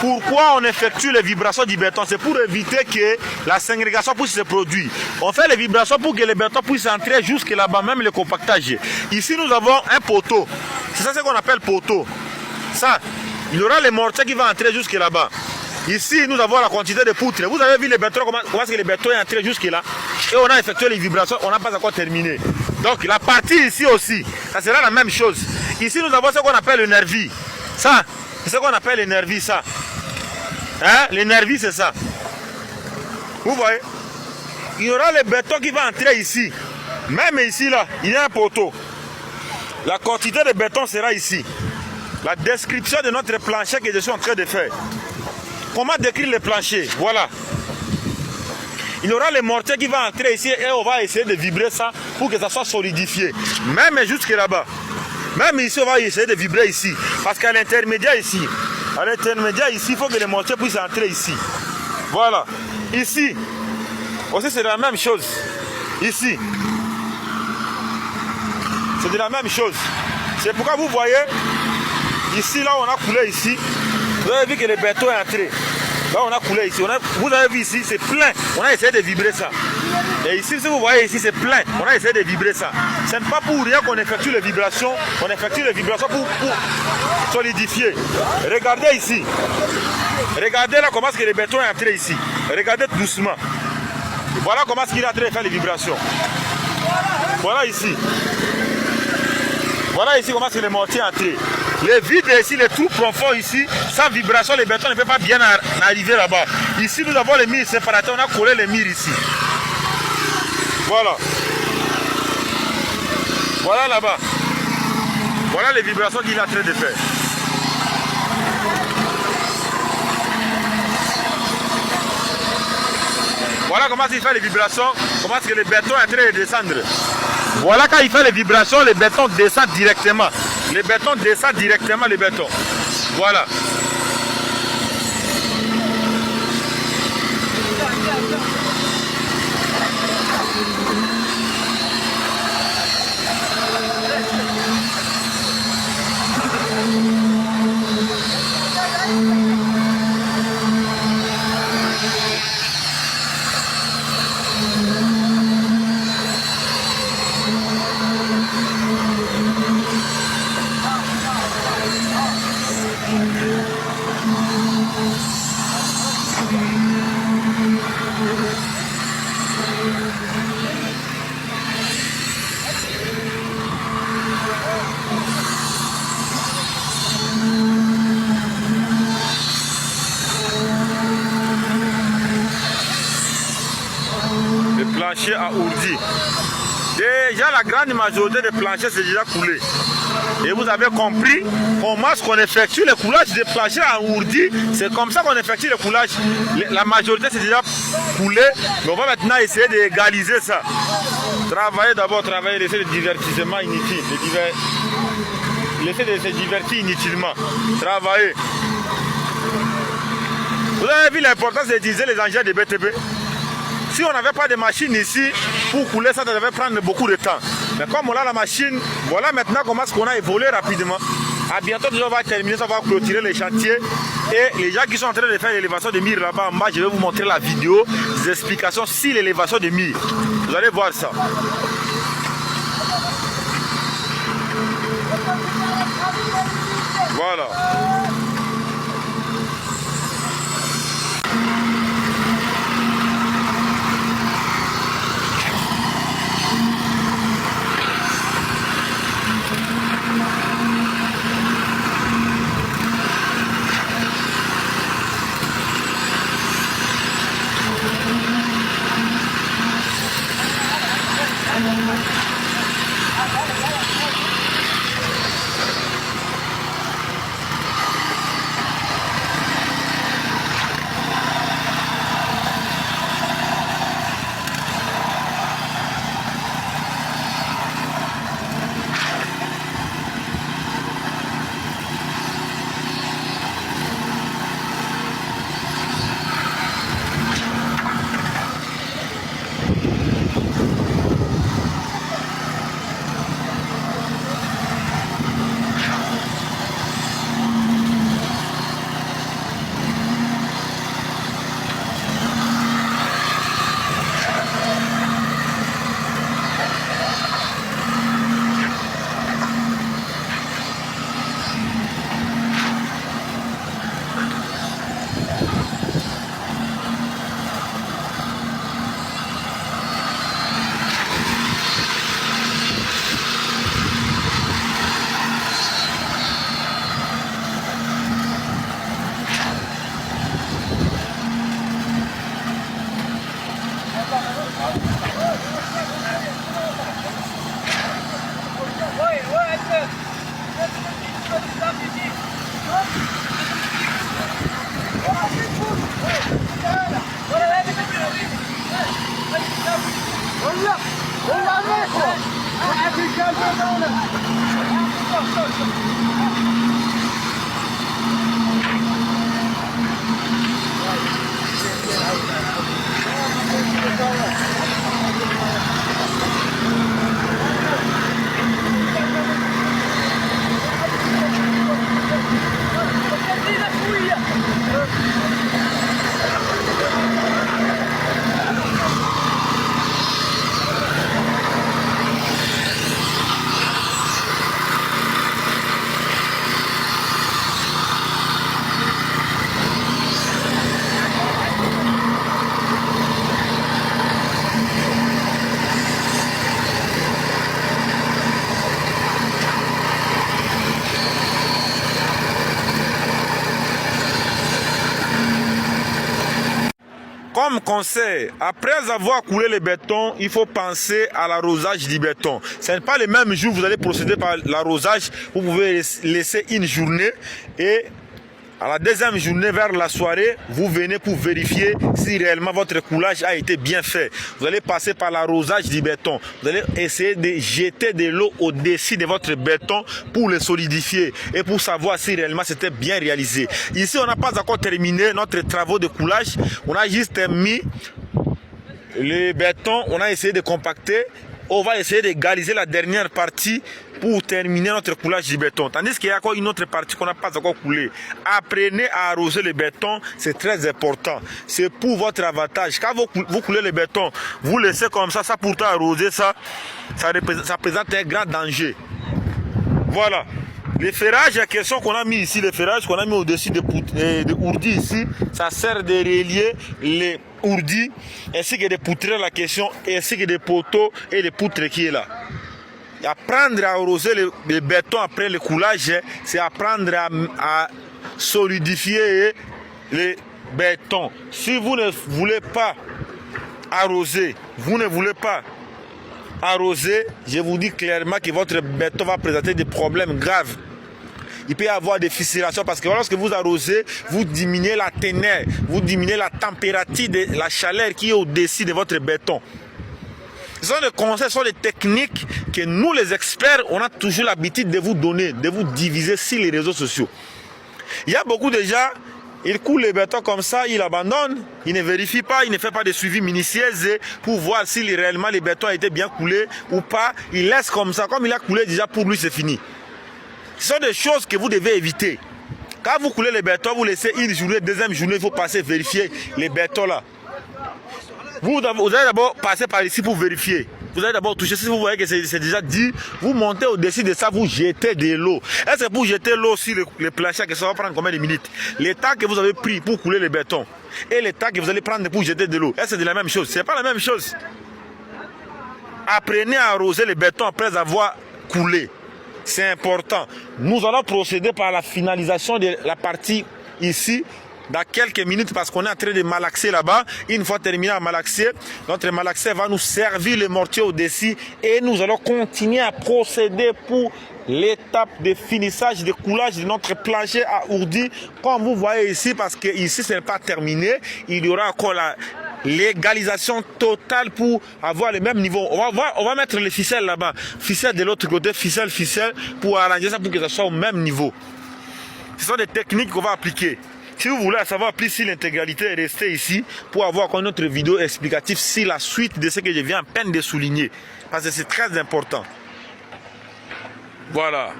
Pourquoi on effectue les vibrations du béton? C'est pour éviter que la ségrégation puisse se produire. On fait les vibrations pour que le béton puisse entrer jusque là-bas, même le compactage. Ici, nous avons un poteau. C'est ça ce qu'on appelle poteau. Ça, il y aura les mortiers qui vont entrer jusque là-bas. Ici, nous avons la quantité de poutres. Vous avez vu les bétons, comment est-ce que le béton est entré jusque là? Et on a effectué les vibrations, on n'a pas encore terminé. Donc, la partie ici aussi, ça sera la même chose. Ici, nous avons ce qu'on appelle le nervi. Ça, c'est ce qu'on appelle le nervi, ça. Hein? Le nervi, c'est ça. Vous voyez? Il y aura le béton qui va entrer ici. Même ici, là, il y a un poteau. La quantité de béton sera ici. La description de notre plancher que je suis en train de faire. Comment décrire le plancher? Voilà. Il y aura les mortiers qui vont entrer ici et on va essayer de vibrer ça pour que ça soit solidifié. Même jusque là-bas. Même ici, on va essayer de vibrer ici. Parce qu'à l'intermédiaire ici, il faut que les mortiers puissent entrer ici. Voilà. Ici, aussi c'est la même chose. Ici. C'est de la même chose. C'est pourquoi vous voyez, ici, là, on a coulé ici. Vous avez vu que le béton est entré. Là, on a coulé ici. Vous avez vu ici, c'est plein. On a essayé de vibrer ça. Et ici, si vous voyez ici, c'est plein. On a essayé de vibrer ça. Ce n'est pas pour rien qu'on effectue les vibrations. On effectue les vibrations pour solidifier. Regardez ici. Regardez là comment est-ce que le béton est entré ici. Regardez doucement. Voilà comment est-ce qu'il est en train de faire les vibrations. Voilà ici. Voilà ici comment est-ce que le mortier est entré. Les vides ici, les trous profonds ici, sans vibration, le béton ne peut pas bien arriver là-bas. Ici, nous avons les murs séparateurs, on a collé les murs ici. Voilà. Voilà là-bas. Voilà les vibrations qu'il est en train de faire. Voilà comment il fait les vibrations, comment est-ce que le béton est en train de descendre. Voilà quand il fait les vibrations, le béton descend directement. Le béton descend directement, le béton. Voilà. Plancher à ourdi. Déjà la grande majorité des planchers c'est déjà coulé. Et vous avez compris comment est-ce qu'on effectue le coulage des planchers à ourdi. C'est comme ça qu'on effectue le coulage. La majorité c'est déjà coulé. Mais on va maintenant essayer d'égaliser ça. Travailler d'abord, laisser le divertissement inutile. Laisser de se divertir inutilement. Travailler. Vous avez vu l'importance d'utiliser les engins de BTP? Si on n'avait pas de machine ici, pour couler ça devait prendre beaucoup de temps. Mais comme on a la machine, voilà maintenant comment est-ce qu'on a évolué rapidement. À bientôt, déjà, on va terminer, ça va clôturer les chantiers. Et les gens qui sont en train de faire l'élévation de murs là-bas en bas, je vais vous montrer la vidéo, des explications sur l'élévation de murs. Vous allez voir ça. Voilà. Comme conseil, après avoir coulé le béton, il faut penser à l'arrosage du béton. Ce n'est pas le même jour que vous allez procéder par l'arrosage. Vous pouvez laisser une journée et à la deuxième journée, vers la soirée, vous venez pour vérifier si réellement votre coulage a été bien fait. Vous allez passer par l'arrosage du béton. Vous allez essayer de jeter de l'eau au-dessus de votre béton pour le solidifier et pour savoir si réellement c'était bien réalisé. Ici, on n'a pas encore terminé notre travaux de coulage. On a juste mis le béton, on a essayé de compacter. On va essayer d'égaliser la dernière partie pour terminer notre coulage du béton. Tandis qu'il y a encore une autre partie qu'on n'a pas encore coulée. Apprenez à arroser le béton, c'est très important. C'est pour votre avantage. Quand vous coulez le béton, vous laissez comme ça pourtant arroser ça présente un grand danger. Voilà. Le ferrage, la question qu'on a mis ici, le ferrage qu'on a mis au-dessus de ourdis ici, ça sert de relier les ourdis ainsi que de poutrer la question, ainsi que des poteaux et les poutres qui est là. Apprendre à arroser le béton après le coulage, c'est apprendre à solidifier le béton. Si vous ne voulez pas arroser, je vous dis clairement que votre béton va présenter des problèmes graves. Il peut y avoir des fissurations parce que lorsque vous arrosez, vous diminuez la teneur, vous diminuez la température de la chaleur qui est au-dessus de votre béton. Ce sont des conseils, ce sont des techniques que nous les experts, on a toujours l'habitude de vous donner, de vous diviser sur les réseaux sociaux. Il y a beaucoup de gens, ils coulent le béton comme ça, ils abandonnent, ils ne vérifient pas, ils ne font pas de suivi minutieux pour voir si réellement le béton a été bien coulé ou pas. Ils laissent comme ça, comme il a coulé déjà, pour lui c'est fini. Ce sont des choses que vous devez éviter. Quand vous coulez le béton, vous laissez une journée, deuxième journée, il faut passer vérifier les bétons là. Vous allez d'abord passer par ici pour vérifier. Vous allez d'abord toucher, si vous voyez que c'est déjà dit, vous montez au-dessus de ça, vous jetez de l'eau. Est-ce que pour jeter l'eau sur le plancher, que ça va prendre combien de minutes? Le temps que vous avez pris pour couler le béton et le temps que vous allez prendre pour jeter de l'eau, est-ce que c'est de la même chose? Ce n'est pas la même chose. Apprenez à arroser le béton après avoir coulé. C'est important. Nous allons procéder par la finalisation de la partie ici dans quelques minutes parce qu'on est en train de malaxer là-bas. Une fois terminé à malaxer, notre malaxer va nous servir le mortier au-dessus et nous allons continuer à procéder pour l'étape de finissage, de coulage de notre plancher à ourdi. Comme vous voyez ici, parce que ici ce n'est pas terminé, il y aura encore la l'égalisation totale pour avoir le même niveau. On va mettre les ficelles là-bas, ficelle de l'autre côté, ficelle pour arranger ça pour que ça soit au même niveau. Ce sont des techniques qu'on va appliquer. Si vous voulez savoir plus sur l'intégralité, restez ici pour avoir encore une autre vidéo explicative sur la suite de ce que je viens à peine de souligner. Parce que c'est très important. Voilà.